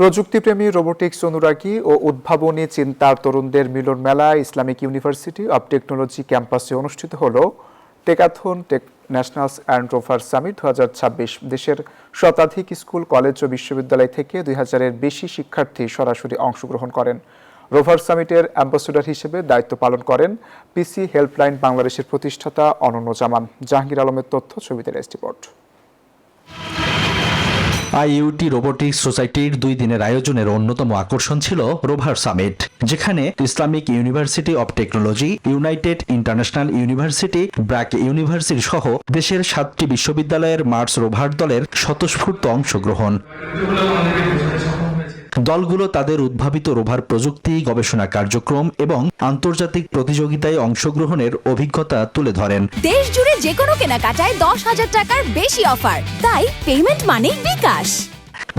প্রযুক্তিপ্রেমী, robotics অনুরাগী ও উদ্ভাবনী চিন্তার তরুণদের মিলন মেলা ইসলামিক ইউনিভার্সিটি অব টেকনোলজি ক্যাম্পাসে অনুষ্ঠিত হল টেকাথন ন্যাশনালস অ্যান্ড রোভার সামিট 2026। দেশের শতাধিক স্কুল, কলেজ ও বিশ্ববিদ্যালয় থেকে 2000-এর বেশি শিক্ষার্থী সরাসরি অংশগ্রহণ করেন। রোভার সামিটের অ্যাম্বাসেডর হিসেবে দায়িত্ব পালন করেন পিসি হেল্পলাইন বাংলাদেশের প্রতিষ্ঠাতা অনন্য জামান। জাহাঙ্গীর আলমের তথ্য, ছবিতে রিপোর্ট। আইইউটি রোবোটিক্স সোসাইটির 2 দিনের আয়োজনের অন্যতম আকর্ষণ ছিল রোভার সামিট, যেখানে Islamic university of technology, United international university, BRAC university সহ দেশের 7টি বিশ্ববিদ্যালয়ের মার্স রোভার দলের স্বতঃস্ফূর্ত অংশগ্রহণ। দলগুলো তাদের উদ্ভাবিত রোভার প্রযুক্তি, গবেষণা কার্যক্রম এবং আন্তর্জাতিক প্রতিযোগিতায় অংশগ্রহণের অভিজ্ঞতা তুলে ধরেন। দেশ জুড়ে যে কোনো কেনাকাটায় 10,000 টাকার বেশি অফার, তাই পেমেন্ট মানেই বিকাশ।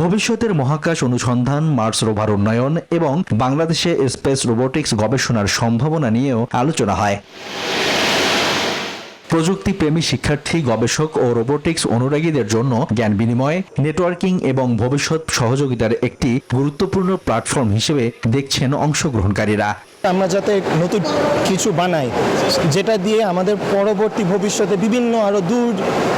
ভবিষ্যতের মহাকাশ অনুসন্ধান, মার্স রোভার উন্নয়ন এবং বাংলাদেশে স্পেস রোবোটিক্স গবেষণার সম্ভাবনা নিয়েও আলোচনা হয়। প্রযুক্তি প্রেমী শিক্ষার্থী, গবেষক ও রোবোটিক্স অনুরাগীদের জন্য জ্ঞান বিনিময়, নেটওয়ার্কিং এবং ভবিষ্যৎ সহযোগিতার একটি গুরুত্বপূর্ণ প্ল্যাটফর্ম হিসেবে দেখছেন অংশগ্রহণকারীরা। আমরা যাতে নতুন কিছু বানাই, যেটা দিয়ে আমাদের পরবর্তী ভবিষ্যতে বিভিন্ন আরো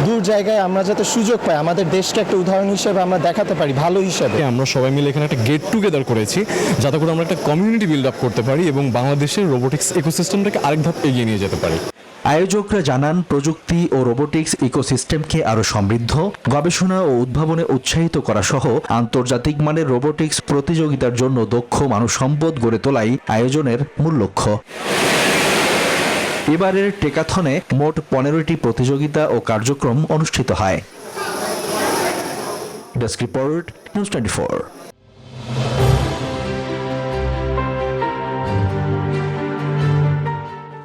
দূর জায়গায় আমরা যাতে সুযোগ পাই, আমাদের দেশকে একটা উদাহরণ হিসেবে আমরা দেখাতে পারি, ভালো হিসেবে। আমরা সবাই মিলে এখানে একটা গেট টুগেদার করেছি, যাতে করে আমরা একটা কমিউনিটি বিল্ড আপ করতে পারি এবং বাংলাদেশের রোবোটিক্স ইকোসিস্টেমটাকে আরেক ধাপ এগিয়ে নিয়ে যেতে পারি। আয়োজকরা জানান, প্রযুক্তি ও রোবোটিক্স ইকোসিস্টেমকে আরও সমৃদ্ধ, গবেষণা ও উদ্ভাবনে উৎসাহিত করা সহ আন্তর্জাতিক মানের রোবোটিক্স প্রতিযোগিতার জন্য দক্ষ মানবসম্পদ গড়ে তোলাই আয়োজনের মূল লক্ষ্য। এবারের টেকাথনে মোট 15টি প্রতিযোগিতা ও কার্যক্রম অনুষ্ঠিত হয়। Desk report, news 24।